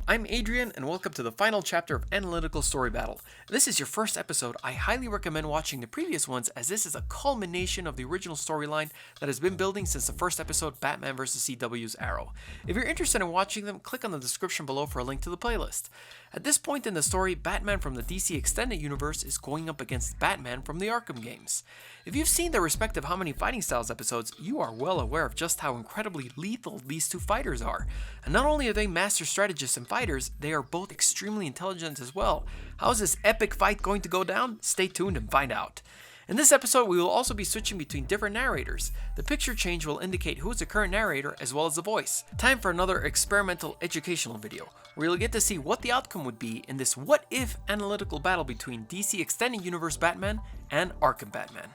I'm Adrian, and welcome to the final chapter of Analytical Story Battle. This is your first episode. I highly recommend watching the previous ones, as this is a culmination of the original storyline that has been building since the first episode, Batman vs. CW's Arrow. If you're interested in watching them, click on the description below for a link to the playlist. At this point in the story, Batman from the DC Extended Universe is going up against Batman from the Arkham games. If you've seen their respective How Many Fighting Styles episodes, you are well aware of just how incredibly lethal these two fighters are. And not only are they master strategists and fighters, they are both extremely intelligent as well. How is this epic fight going to go down? Stay tuned and find out. In this episode, we will also be switching between different narrators. The picture change will indicate who is the current narrator as well as the voice. Time for another experimental educational video, where you'll get to see what the outcome would be in this what-if analytical battle between DC Extended Universe Batman and Arkham Batman.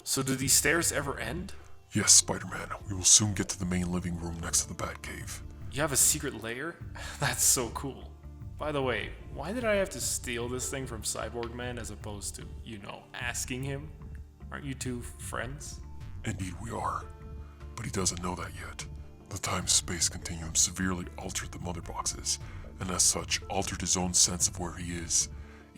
So do these stairs ever end? Yes, Spider-Man. We will soon get to the main living room next to the Batcave. You have a secret lair? That's so cool. By the way, why did I have to steal this thing from Cyborg Man as opposed to, asking him? Aren't you two friends? Indeed we are. But he doesn't know that yet. The time-space continuum severely altered the mother boxes, and as such, altered his own sense of where he is.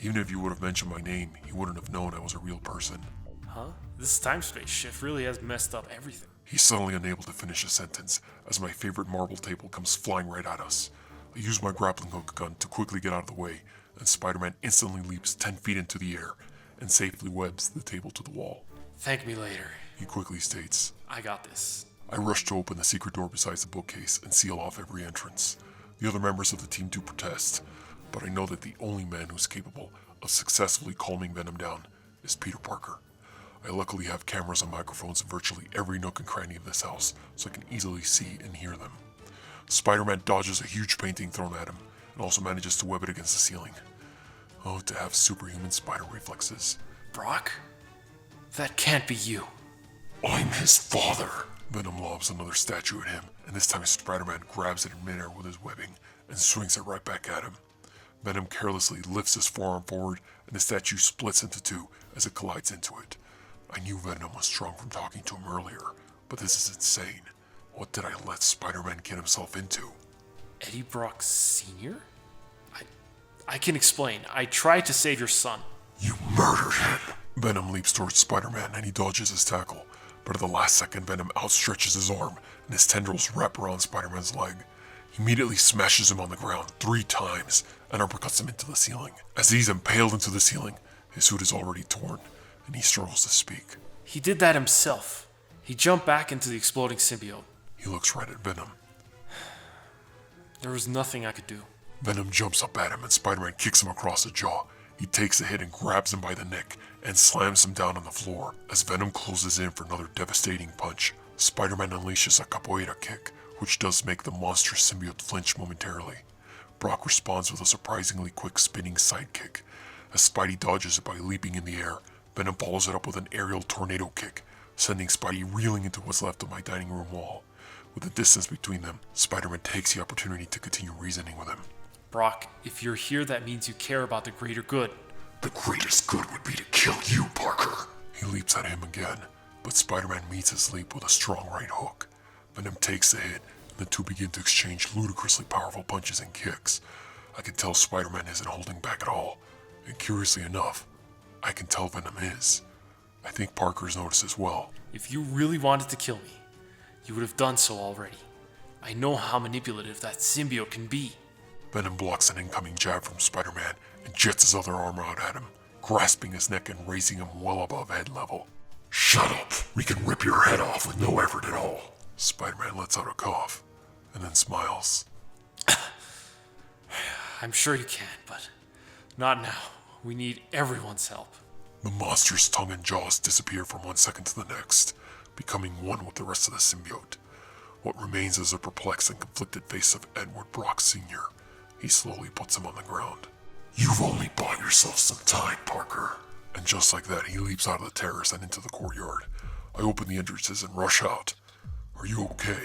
Even if you would have mentioned my name, he wouldn't have known I was a real person. Huh? This time-space shift really has messed up everything. He's suddenly unable to finish a sentence, as my favorite marble table comes flying right at us. I use my grappling hook gun to quickly get out of the way, and Spider-Man instantly leaps 10 feet into the air, and safely webs the table to the wall. Thank me later. He quickly states. I got this. I rush to open the secret door beside the bookcase and seal off every entrance. The other members of the team do protest, but I know that the only man who's capable of successfully calming Venom down is Peter Parker. I luckily have cameras and microphones in virtually every nook and cranny of this house, so I can easily see and hear them. Spider-Man dodges a huge painting thrown at him, and also manages to web it against the ceiling. Oh, to have superhuman spider reflexes. Brock? That can't be you. I'm his father! Venom lobs another statue at him, and this time Spider-Man grabs it in midair with his webbing, and swings it right back at him. Venom carelessly lifts his forearm forward, and the statue splits into two as it collides into it. I knew Venom was strong from talking to him earlier, but this is insane. What did I let Spider-Man get himself into? Eddie Brock Sr.? I can explain. I tried to save your son. You murdered him! Venom leaps towards Spider-Man and he dodges his tackle, but at the last second Venom outstretches his arm and his tendrils wrap around Spider-Man's leg. He immediately smashes him on the ground 3 times and uppercuts him into the ceiling. As he's impaled into the ceiling, his hood is already torn, and he struggles to speak. He did that himself. He jumped back into the exploding symbiote. He looks right at Venom. There was nothing I could do. Venom jumps up at him and Spider-Man kicks him across the jaw. He takes a hit and grabs him by the neck and slams him down on the floor. As Venom closes in for another devastating punch, Spider-Man unleashes a capoeira kick, which does make the monstrous symbiote flinch momentarily. Brock responds with a surprisingly quick spinning sidekick. As Spidey dodges it by leaping in the air, Venom follows it up with an aerial tornado kick, sending Spidey reeling into what's left of my dining room wall. With the distance between them, Spider-Man takes the opportunity to continue reasoning with him. Brock, if you're here, that means you care about the greater good. The greatest good would be to kill you, Parker. He leaps at him again, but Spider-Man meets his leap with a strong right hook. Venom takes the hit, and the two begin to exchange ludicrously powerful punches and kicks. I can tell Spider-Man isn't holding back at all, and curiously enough, I can tell Venom is. I think Parker's noticed as well. If you really wanted to kill me, you would have done so already. I know how manipulative that symbiote can be. Venom blocks an incoming jab from Spider-Man and jets his other arm out at him, grasping his neck and raising him well above head level. Shut up! We can rip your head off with no effort at all. Spider-Man lets out a cough, and then smiles. I'm sure you can, but not now. We need everyone's help. The monster's tongue and jaws disappear from one second to the next, becoming one with the rest of the symbiote. What remains is a perplexed and conflicted face of Edward Brock Sr. He slowly puts him on the ground. You've only bought yourself some time, Parker. And just like that, he leaps out of the terrace and into the courtyard. I open the entrances and rush out. Are you okay?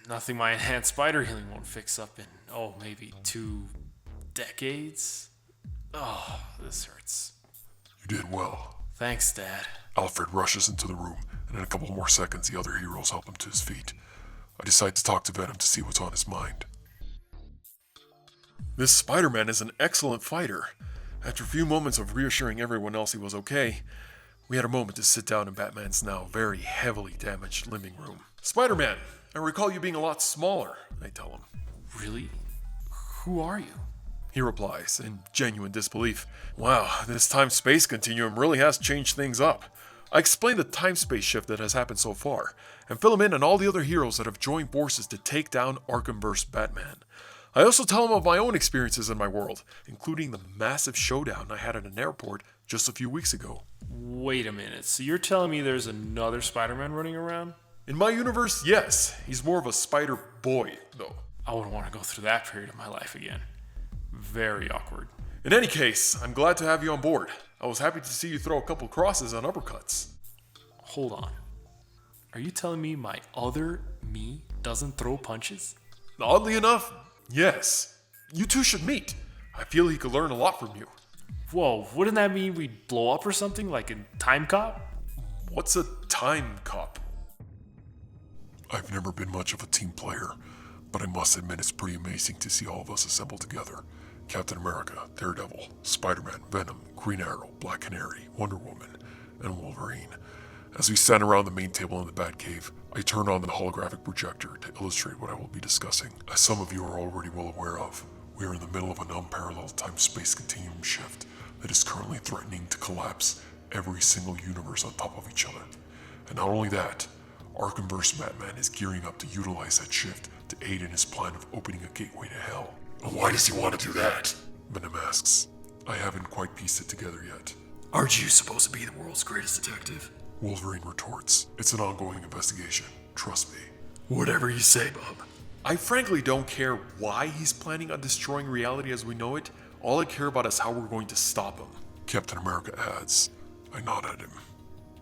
Nothing my enhanced spider healing won't fix up in, maybe 2 decades? Oh, this hurts. You did well. Thanks, Dad. Alfred rushes into the room, and in a couple more seconds the other heroes help him to his feet. I decide to talk to Venom to see what's on his mind. This Spider-Man is an excellent fighter. After a few moments of reassuring everyone else he was okay, we had a moment to sit down in Batman's now very heavily damaged living room. Spider-Man, I recall you being a lot smaller, I tell him. Really? Who are you? He replies, in genuine disbelief. Wow, this time-space continuum really has changed things up. I explain the time-space shift that has happened so far, and fill him in on all the other heroes that have joined forces to take down Arkhamverse Batman. I also tell him of my own experiences in my world, including the massive showdown I had at an airport just a few weeks ago. Wait a minute, so you're telling me there's another Spider-Man running around? In my universe, yes. He's more of a spider boy, though. I wouldn't want to go through that period of my life again. Very awkward. In any case, I'm glad to have you on board. I was happy to see you throw a couple crosses on uppercuts. Hold on. Are you telling me my other me doesn't throw punches? Oddly enough, yes. You two should meet. I feel he could learn a lot from you. Whoa, wouldn't that mean we'd blow up or something like in Time Cop? What's a time cop? I've never been much of a team player, but I must admit it's pretty amazing to see all of us assemble together. Captain America, Daredevil, Spider-Man, Venom, Green Arrow, Black Canary, Wonder Woman, and Wolverine. As we stand around the main table in the Batcave, I turn on the holographic projector to illustrate what I will be discussing. As some of you are already well aware of, we are in the middle of an unparalleled time-space continuum shift that is currently threatening to collapse every single universe on top of each other. And not only that, Arkhamverse Batman is gearing up to utilize that shift to aid in his plan of opening a gateway to hell. Why does he want to do that? Venom asks. I haven't quite pieced it together yet. Aren't you supposed to be the world's greatest detective? Wolverine retorts. It's an ongoing investigation. Trust me. Whatever you say, Bob. I frankly don't care why he's planning on destroying reality as we know it. All I care about is how we're going to stop him. Captain America adds. I nod at him.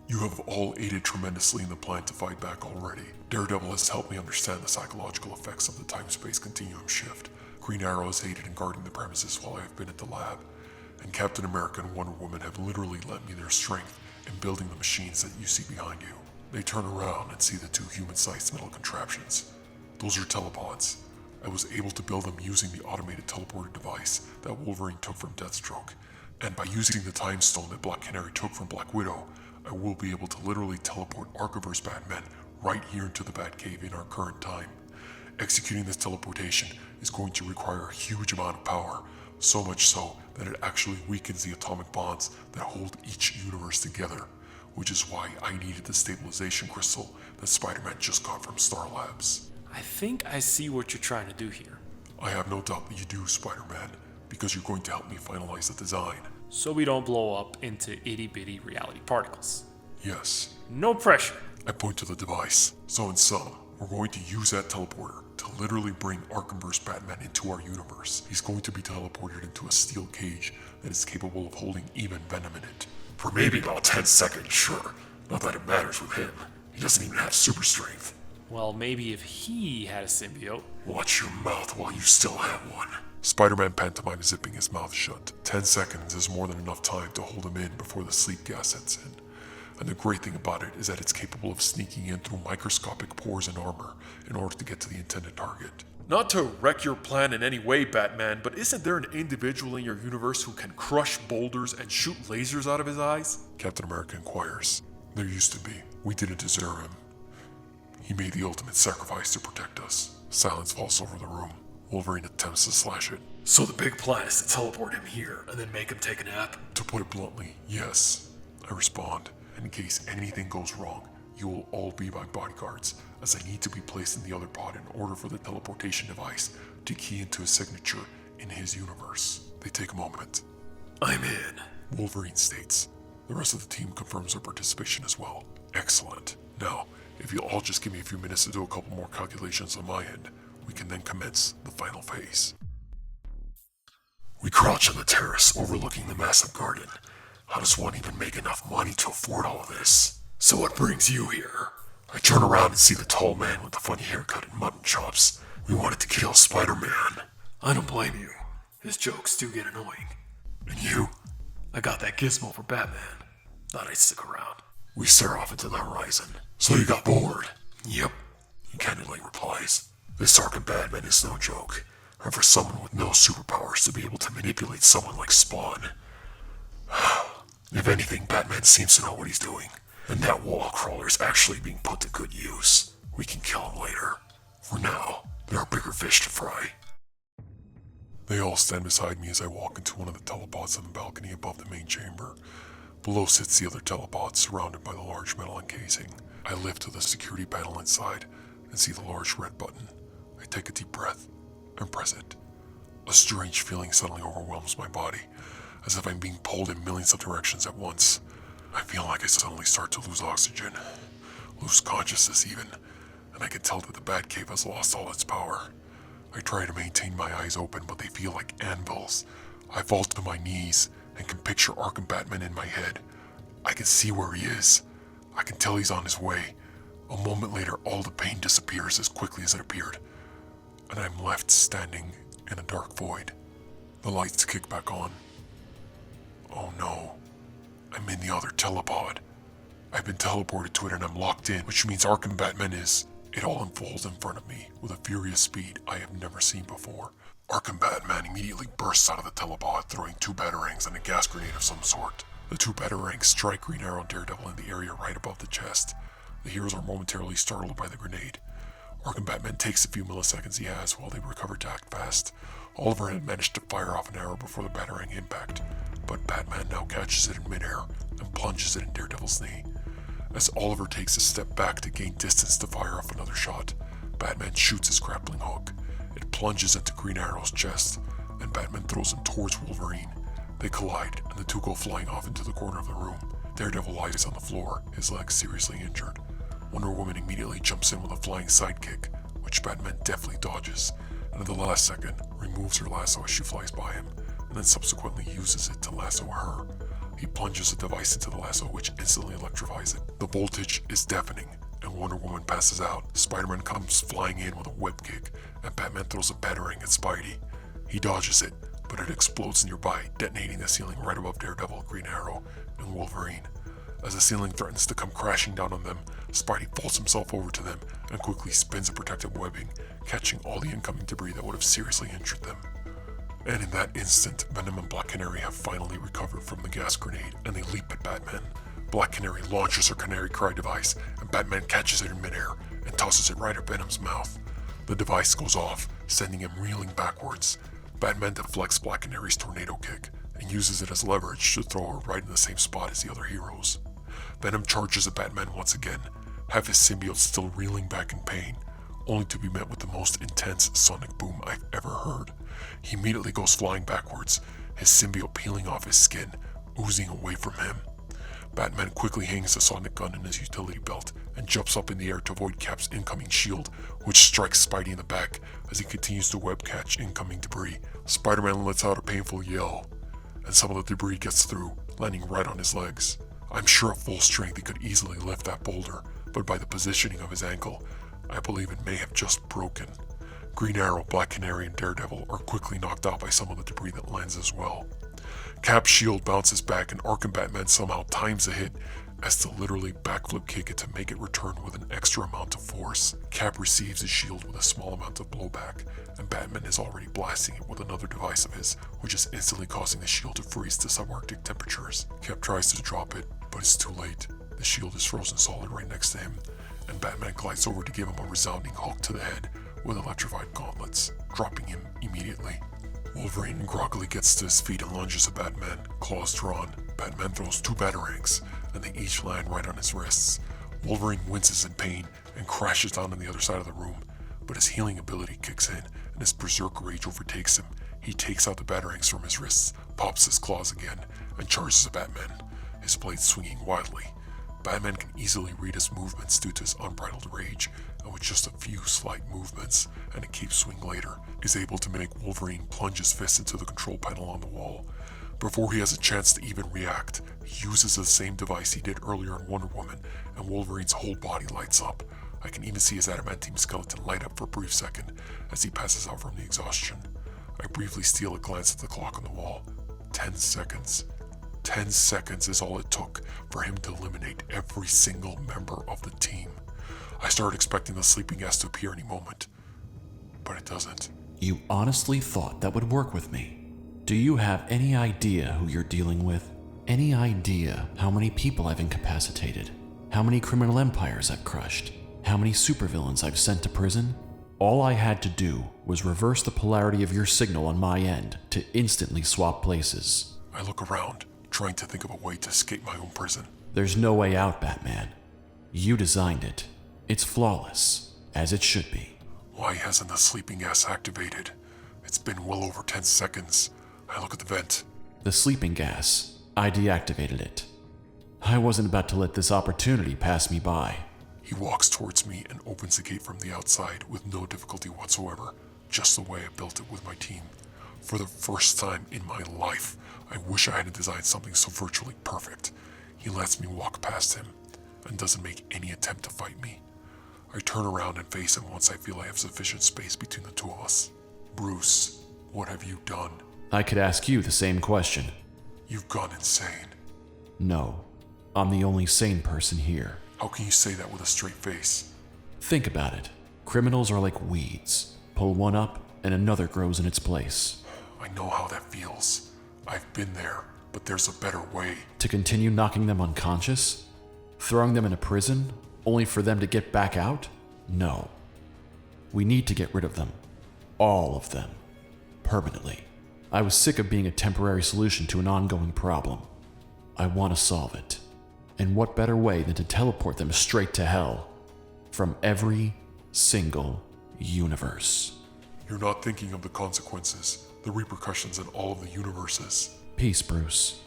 You have all aided tremendously in the plan to fight back already. Daredevil has helped me understand the psychological effects of the time-space continuum shift. Green Arrow has aided in guarding the premises while I have been at the lab. And Captain America and Wonder Woman have literally lent me their strength in building the machines that you see behind you. They turn around and see the two human-sized metal contraptions. Those are telepods. I was able to build them using the automated teleporter device that Wolverine took from Deathstroke. And by using the Time Stone that Black Canary took from Black Widow, I will be able to literally teleport Arkhamverse Batman right here into the Batcave in our current time. Executing this teleportation is going to require a huge amount of power, so much so that it actually weakens the atomic bonds that hold each universe together, which is why I needed the stabilization crystal that Spider-Man just got from Star Labs. I think I see what you're trying to do here. I have no doubt that you do, Spider-Man, because you're going to help me finalize the design. So we don't blow up into itty-bitty reality particles. Yes. No pressure. I point to the device. So in sum, we're going to use that teleporter to literally bring Arkhamverse Batman into our universe. He's going to be teleported into a steel cage that is capable of holding even Venom in it. For maybe about 10 seconds, sure. Not that it matters with him. He doesn't even have super strength. Well, maybe if he had a symbiote. Watch your mouth while you still have one. Spider-Man pantomime zipping his mouth shut. 10 seconds is more than enough time to hold him in before the sleep gas sets in. And the great thing about it is that it's capable of sneaking in through microscopic pores in armor in order to get to the intended target. Not to wreck your plan in any way, Batman, but isn't there an individual in your universe who can crush boulders and shoot lasers out of his eyes? Captain America inquires. There used to be. We didn't deserve him. He made the ultimate sacrifice to protect us. Silence falls over the room. Wolverine attempts to slash it. So the big plan is to teleport him here and then make him take a nap? To put it bluntly, yes. I respond. In case anything goes wrong, you will all be my bodyguards, as I need to be placed in the other pod in order for the teleportation device to key into a signature in his universe. They take a moment. I'm in. Wolverine states. The rest of the team confirms their participation as well. Excellent. Now, if you'll all just give me a few minutes to do a couple more calculations on my end, we can then commence the final phase. We crouch on the terrace overlooking the massive garden. How does one even make enough money to afford all of this? So what brings you here? I turn around and see the tall man with the funny haircut and mutton chops. We wanted to kill Spider-Man. I don't blame you. His jokes do get annoying. And you? I got that gizmo for Batman. Thought I'd stick around. We stare off into the horizon. So you got bored? Yep. he candidly replies. This Arkham Batman is no joke, and for someone with no superpowers to be able to manipulate someone like Spawn. If anything, Batman seems to know what he's doing, and that wall crawler is actually being put to good use. We can kill him later. For now, there are bigger fish to fry. They all stand beside me as I walk into one of the telepods on the balcony above the main chamber. Below sits the other telepod, surrounded by the large metal encasing. I lift to the security panel inside and see the large red button. I take a deep breath and press it. A strange feeling suddenly overwhelms my body, as if I'm being pulled in millions of directions at once. I feel like I suddenly start to lose oxygen, lose consciousness even, and I can tell that the Batcave has lost all its power. I try to maintain my eyes open, but they feel like anvils. I fall to my knees and can picture Arkham Batman in my head. I can see where he is. I can tell he's on his way. A moment later, all the pain disappears as quickly as it appeared, and I'm left standing in a dark void. The lights kick back on. Oh no, I'm in the other telepod. I've been teleported to it and I'm locked in, which means Arkham Batman is. It all unfolds in front of me with a furious speed I have never seen before. Arkham Batman immediately bursts out of the telepod, throwing 2 batarangs and a gas grenade of some sort. The 2 batarangs strike Green Arrow and Daredevil in the area right above the chest. The heroes are momentarily startled by the grenade. Arkham Batman takes the few milliseconds he has while they recover to act fast. Oliver had managed to fire off an arrow before the batarang impact, but Batman now catches it in midair and plunges it in Daredevil's knee. As Oliver takes a step back to gain distance to fire off another shot, Batman shoots his grappling hook. It plunges into Green Arrow's chest, and Batman throws him towards Wolverine. They collide, and the two go flying off into the corner of the room. Daredevil lies on the floor, his legs seriously injured. Wonder Woman immediately jumps in with a flying sidekick, which Batman deftly dodges, and at the last second, removes her lasso as she flies by him, and then subsequently uses it to lasso her. He plunges a device into the lasso, which instantly electrifies it. The voltage is deafening, and Wonder Woman passes out. Spider-Man comes flying in with a web kick, and Batman throws a batarang at Spidey. He dodges it, but it explodes nearby, detonating the ceiling right above Daredevil, Green Arrow, and Wolverine. As the ceiling threatens to come crashing down on them, Spidey vaults himself over to them and quickly spins a protective webbing, catching all the incoming debris that would have seriously injured them. And in that instant, Venom and Black Canary have finally recovered from the gas grenade, and they leap at Batman. Black Canary launches her Canary Cry device, and Batman catches it in midair and tosses it right at Venom's mouth. The device goes off, sending him reeling backwards. Batman deflects Black Canary's tornado kick and uses it as leverage to throw her right in the same spot as the other heroes. Venom charges at Batman once again, half his symbiote still reeling back in pain, only to be met with the most intense sonic boom I've ever heard. He immediately goes flying backwards, his symbiote peeling off his skin, oozing away from him. Batman quickly hangs the sonic gun in his utility belt and jumps up in the air to avoid Cap's incoming shield, which strikes Spidey in the back as he continues to web catch incoming debris. Spider-Man lets out a painful yell, and some of the debris gets through, landing right on his legs. I'm sure at full strength he could easily lift that boulder, but by the positioning of his ankle, I believe it may have just broken. Green Arrow, Black Canary, and Daredevil are quickly knocked out by some of the debris that lands as well. Cap's shield bounces back, and Arkham Batman somehow times the hit as to literally backflip kick it to make it return with an extra amount of force. Cap receives his shield with a small amount of blowback, and Batman is already blasting it with another device of his, which is instantly causing the shield to freeze to subarctic temperatures. Cap tries to drop it, but it's too late. The shield is frozen solid right next to him, and Batman glides over to give him a resounding hook to the head with electrified gauntlets, dropping him immediately. Wolverine groggily gets to his feet and lunges at Batman, claws drawn. Batman throws 2 batarangs, and they each land right on his wrists. Wolverine winces in pain and crashes down on the other side of the room, but his healing ability kicks in, and his berserk rage overtakes him. He takes out the batarangs from his wrists, pops his claws again, and charges at Batman, his blades swinging wildly. Batman can easily read his movements due to his unbridled rage, and with just a few slight movements and a cape swing later, is able to make Wolverine plunge his fist into the control panel on the wall. Before he has a chance to even react, he uses the same device he did earlier in Wonder Woman, and Wolverine's whole body lights up. I can even see his adamantium skeleton light up for a brief second as he passes out from the exhaustion. I briefly steal a glance at the clock on the wall. 10 seconds. 10 seconds is all it took for him to eliminate every single member of the team. I start expecting the sleeping gas to appear any moment, but it doesn't. You honestly thought that would work with me? Do you have any idea who you're dealing with? Any idea how many people I've incapacitated? How many criminal empires I've crushed? How many supervillains I've sent to prison? All I had to do was reverse the polarity of your signal on my end to instantly swap places. I look around, trying to think of a way to escape my own prison. There's no way out, Batman. You designed it. It's flawless, as it should be. Why hasn't the sleeping gas activated? It's been well over 10 seconds. I look at the vent. The sleeping gas, I deactivated it. I wasn't about to let this opportunity pass me by. He walks towards me and opens the gate from the outside with no difficulty whatsoever, just the way I built it with my team. For the first time in my life, I wish I hadn't designed something so virtually perfect. He lets me walk past him and doesn't make any attempt to fight me. I turn around and face him once I feel I have sufficient space between the two of us. Bruce, what have you done? I could ask you the same question. You've gone insane. No, I'm the only sane person here. How can you say that with a straight face? Think about it. Criminals are like weeds. Pull one up and another grows in its place. I know how that feels. I've been there, but there's a better way. To continue knocking them unconscious? Throwing them in a prison, only for them to get back out? No. We need to get rid of them. All of them. Permanently. I was sick of being a temporary solution to an ongoing problem. I want to solve it. And what better way than to teleport them straight to hell? From every single universe. You're not thinking of the consequences, the repercussions in all of the universes. Peace, Bruce.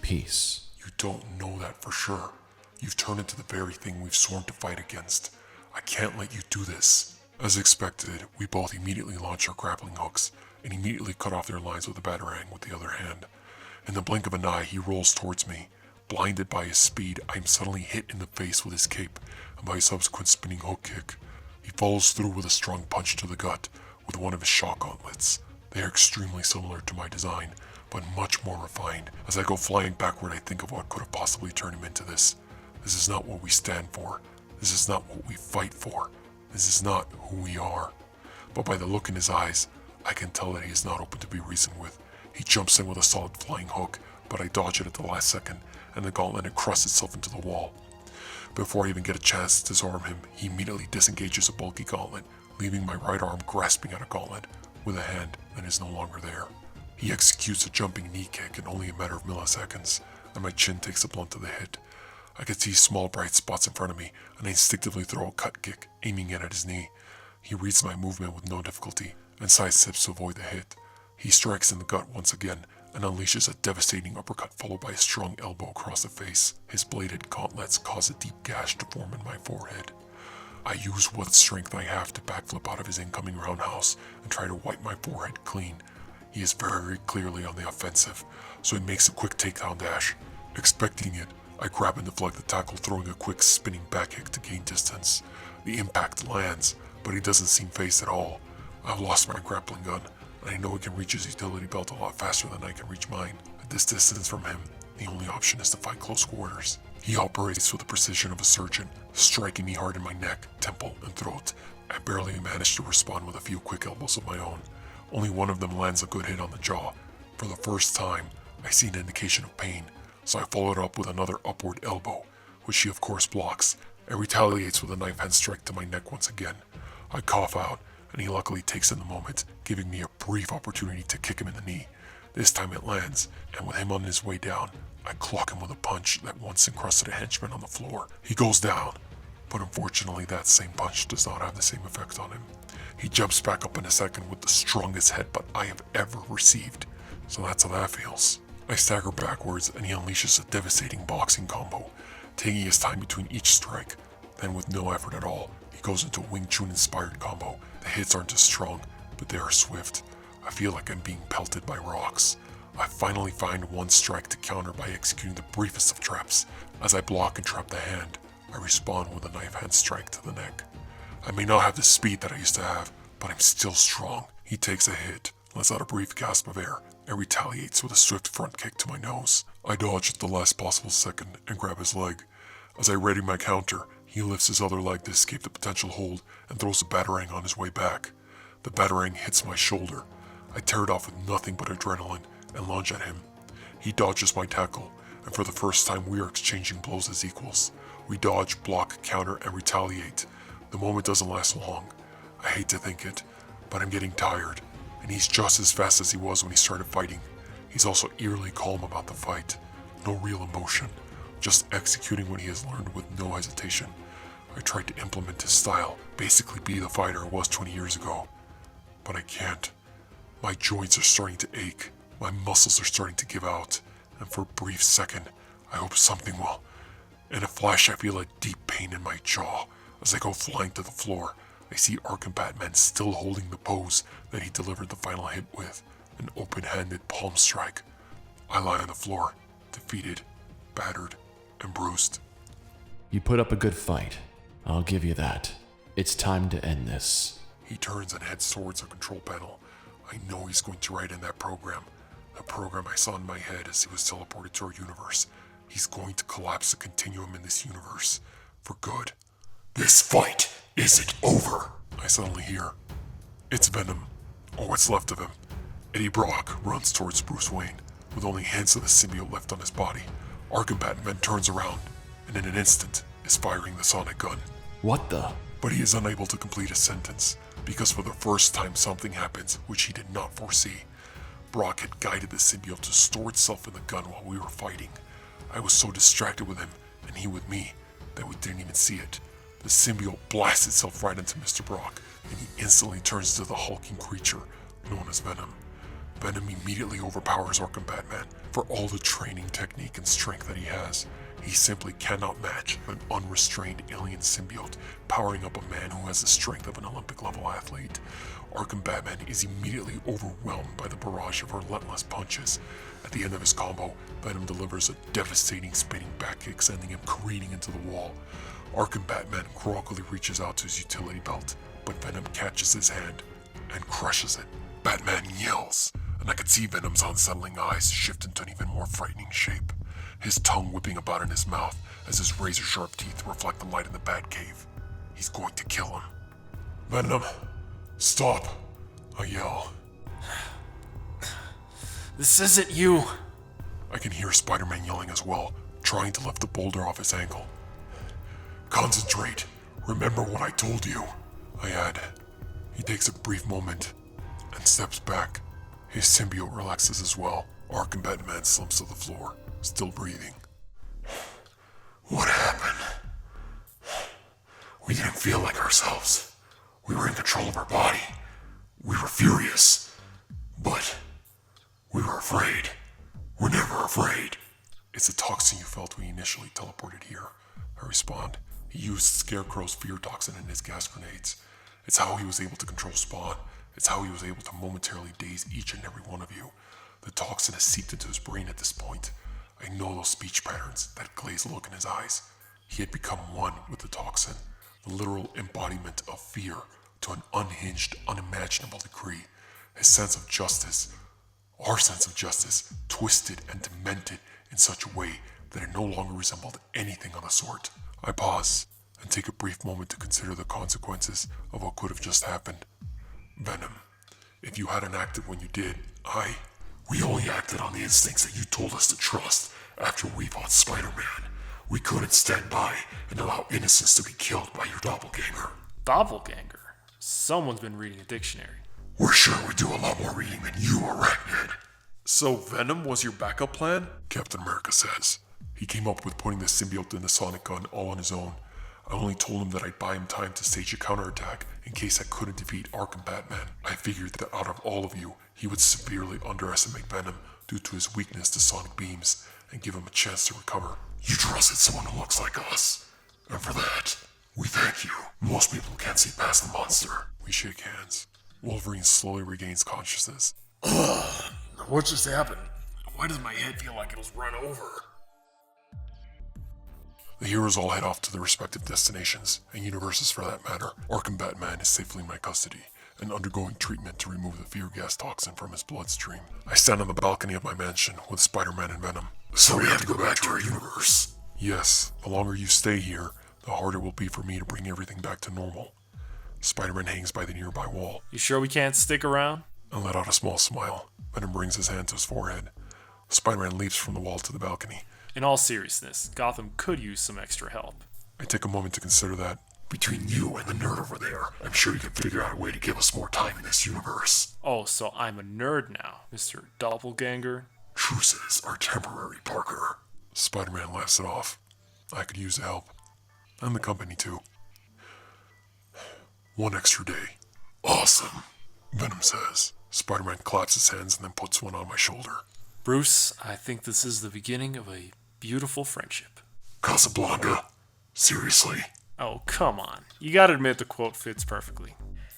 Peace. You don't know that for sure. You've turned into the very thing we've sworn to fight against. I can't let you do this. As expected, we both immediately launch our grappling hooks and immediately cut off their lines with a batarang with the other hand. In the blink of an eye, he rolls towards me. Blinded by his speed, I am suddenly hit in the face with his cape and by a subsequent spinning hook kick. He follows through with a strong punch to the gut with one of his shock gauntlets. They are extremely similar to my design, but much more refined. As I go flying backward, I think of what could have possibly turned him into this. This is not what we stand for. This is not what we fight for. This is not who we are. But by the look in his eyes, I can tell that he is not open to be reasoned with. He jumps in with a solid flying hook, but I dodge it at the last second, and the gauntlet encrusts itself into the wall. Before I even get a chance to disarm him, he immediately disengages a bulky gauntlet, leaving my right arm grasping at a gauntlet with a hand that is no longer there. He executes a jumping knee kick in only a matter of milliseconds, and my chin takes a blunt to the hit. I can see small bright spots in front of me, and I instinctively throw a cut kick, aiming it at his knee. He reads my movement with no difficulty, and sidesteps to avoid the hit. He strikes in the gut once again, and unleashes a devastating uppercut followed by a strong elbow across the face. His bladed gauntlets cause a deep gash to form in my forehead. I use what strength I have to backflip out of his incoming roundhouse and try to wipe my forehead clean. He is very clearly on the offensive, so he makes a quick takedown dash. Expecting it, I grab and deflect the tackle, throwing a quick spinning back kick to gain distance. The impact lands, but he doesn't seem phased at all. I've lost my grappling gun, and I know he can reach his utility belt a lot faster than I can reach mine. At this distance from him, the only option is to fight close quarters. He operates with the precision of a surgeon, striking me hard in my neck, temple, and throat. I barely manage to respond with a few quick elbows of my own. Only one of them lands a good hit on the jaw. For the first time, I see an indication of pain, so I follow it up with another upward elbow, which he of course blocks, and retaliates with a knife hand strike to my neck once again. I cough out, and he luckily takes in the moment, giving me a brief opportunity to kick him in the knee. This time it lands, and with him on his way down, I clock him with a punch that once encrusted a henchman on the floor. He goes down, but unfortunately that same punch does not have the same effect on him. He jumps back up in a second with the strongest headbutt I have ever received, so that's how that feels. I stagger backwards, and he unleashes a devastating boxing combo, taking his time between each strike. Then with no effort at all, he goes into a Wing Chun inspired combo. The hits aren't as strong, but they are swift. I feel like I'm being pelted by rocks. I finally find one strike to counter by executing the briefest of traps. As I block and trap the hand, I respond with a knife hand strike to the neck. I may not have the speed that I used to have, but I'm still strong. He takes a hit, lets out a brief gasp of air, and retaliates with a swift front kick to my nose. I dodge at the last possible second and grab his leg. As I ready my counter, he He lifts his other leg to escape the potential hold and throws the batarang on his way back. The batarang hits my shoulder. I tear it off with nothing but adrenaline and lunge at him. He dodges my tackle, and for the first time we are exchanging blows as equals. We dodge, block, counter, and retaliate. The moment doesn't last long. I hate to think it, but I'm getting tired, and he's just as fast as he was when he started fighting. He's also eerily calm about the fight. No real emotion, just executing what he has learned with no hesitation. I tried to implement his style, basically be the fighter I was 20 years ago. But I can't. My joints are starting to ache, my muscles are starting to give out, and for a brief second, I hope something will. In a flash, I feel a deep pain in my jaw. As I go flying to the floor, I see Arkham Batman still holding the pose that he delivered the final hit with, an open-handed palm strike. I lie on the floor, defeated, battered, and bruised. You put up a good fight. I'll give you that. It's time to end this. He turns and heads towards a control panel. I know he's going to write in that program. The program I saw in my head as he was teleported to our universe. He's going to collapse the continuum in this universe. For good. This fight isn't over. I suddenly hear. It's Venom. Or what's left of him. Eddie Brock runs towards Bruce Wayne, with only hints of the symbiote left on his body. Arkham Batman turns around, and in an instant is firing the sonic gun. What the? But he is unable to complete his sentence, because for the first time something happens which he did not foresee. Brock had guided the symbiote to store itself in the gun while we were fighting. I was so distracted with him, and he with me, that we didn't even see it. The symbiote blasts itself right into Mr. Brock, and he instantly turns into the hulking creature known as Venom. Venom immediately overpowers Arkham Batman for all the training, technique, and strength that he has. He simply cannot match an unrestrained alien symbiote powering up a man who has the strength of an Olympic-level athlete. Arkham Batman is immediately overwhelmed by the barrage of relentless punches. At the end of his combo, Venom delivers a devastating spinning back kick, sending him careening into the wall. Arkham Batman groggily reaches out to his utility belt, but Venom catches his hand and crushes it. Batman yells, and I could see Venom's unsettling eyes shift into an even more frightening shape, his tongue whipping about in his mouth as his razor-sharp teeth reflect the light in the Batcave. He's going to kill him. Venom, stop, I yell. This isn't you. I can hear Spider-Man yelling as well, trying to lift the boulder off his ankle. Concentrate. Remember what I told you, I add. He takes a brief moment and steps back. His symbiote relaxes as well. Arkham Batman slumps to the floor, still breathing. What happened? We didn't feel like ourselves. We were in control of our body. We were furious. But we were afraid. We're never afraid. It's the toxin you felt when you initially teleported here, I respond. He used Scarecrow's fear toxin in his gas grenades. It's how he was able to control Spawn. It's how he was able to momentarily daze each and every one of you. The toxin has seeped into his brain at this point. I know those speech patterns, that glazed look in his eyes. He had become one with the toxin, the literal embodiment of fear to an unhinged, unimaginable degree. His sense of justice, our sense of justice, twisted and demented in such a way that it no longer resembled anything of the sort. I pause and take a brief moment to consider the consequences of what could have just happened. Venom, if you hadn't acted when you did, We only acted on the instincts that you told us to trust after we fought Spider-Man. We couldn't stand by and allow innocents to be killed by your doppelganger. Doppelganger? Someone's been reading a dictionary. We're sure we do a lot more reading than you, Arachnid. So Venom was your backup plan? Captain America says. He came up with putting the symbiote in the sonic gun all on his own. I only told him that I'd buy him time to stage a counterattack in case I couldn't defeat Arkham Batman. I figured that out of all of you, he would severely underestimate Venom due to his weakness to sonic beams and give him a chance to recover. You trusted someone who looks like us. And for that, we thank you. Most people can't see past the monster. We shake hands. Wolverine slowly regains consciousness. What just happened? Why does my head feel like it was run over? The heroes all head off to their respective destinations, and universes for that matter. Arkham Batman is safely in my custody and undergoing treatment to remove the fear gas toxin from his bloodstream. I stand on the balcony of my mansion with Spider-Man and Venom. So we have to go back to our universe. Yes, the longer you stay here, the harder it will be for me to bring everything back to normal. Spider-Man hangs by the nearby wall. You sure we can't stick around? I let out a small smile. Venom brings his hand to his forehead. Spider-Man leaps from the wall to the balcony. In all seriousness, Gotham could use some extra help. I take a moment to consider that. Between you and the nerd over there, I'm sure you can figure out a way to give us more time in this universe. Oh, so I'm a nerd now, Mr. Doppelganger? Truces are temporary, Parker. Spider-Man laughs it off. I could use the help. And the company too. One extra day. Awesome. Venom says. Spider-Man claps his hands and then puts one on my shoulder. Bruce, I think this is the beginning of a beautiful friendship. Casablanca? Seriously? Oh, come on. You gotta admit the quote fits perfectly.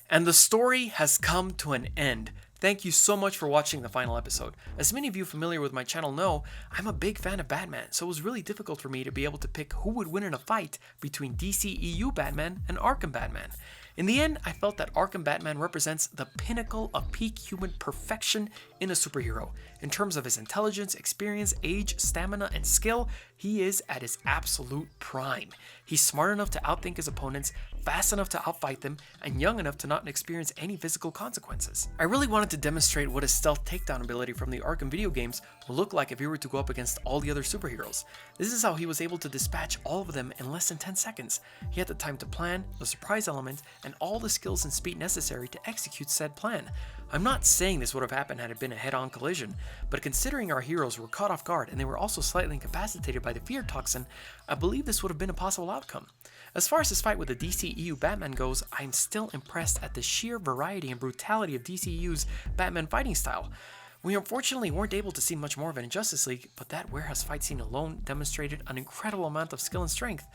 And the story has come to an end. Thank you so much for watching the final episode. As many of you familiar with my channel know, I'm a big fan of Batman, so it was really difficult for me to be able to pick who would win in a fight between DCEU Batman and Arkham Batman. In the end, I felt that Arkham Batman represents the pinnacle of peak human perfection in a superhero. In terms of his intelligence, experience, age, stamina, and skill, he is at his absolute prime. He's smart enough to outthink his opponents, fast enough to outfight them, and young enough to not experience any physical consequences. I really wanted to demonstrate what his stealth takedown ability from the Arkham video games would look like if he were to go up against all the other superheroes. This is how he was able to dispatch all of them in less than 10 seconds. He had the time to plan, the surprise element, and all the skills and speed necessary to execute said plan. I'm not saying this would have happened had it been a head-on collision, but considering our heroes were caught off guard and they were also slightly incapacitated by the fear toxin, I believe this would have been a possible outcome. As far as this fight with the DCEU Batman goes, I'm still impressed at the sheer variety and brutality of DCEU's Batman fighting style. We unfortunately weren't able to see much more of it in Justice League, but that warehouse fight scene alone demonstrated an incredible amount of skill and strength.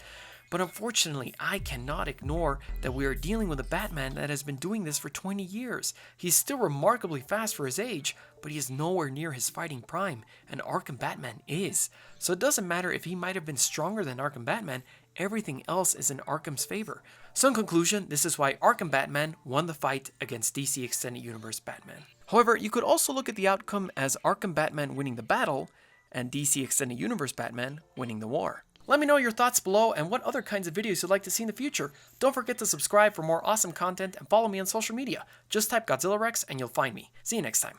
But unfortunately, I cannot ignore that we are dealing with a Batman that has been doing this for 20 years. He's still remarkably fast for his age, but he is nowhere near his fighting prime, and Arkham Batman is. So it doesn't matter if he might have been stronger than Arkham Batman, everything else is in Arkham's favor. So in conclusion, this is why Arkham Batman won the fight against DC Extended Universe Batman. However, you could also look at the outcome as Arkham Batman winning the battle, and DC Extended Universe Batman winning the war. Let me know your thoughts below and what other kinds of videos you'd like to see in the future. Don't forget to subscribe for more awesome content and follow me on social media. Just type Godzillarex and you'll find me. See you next time.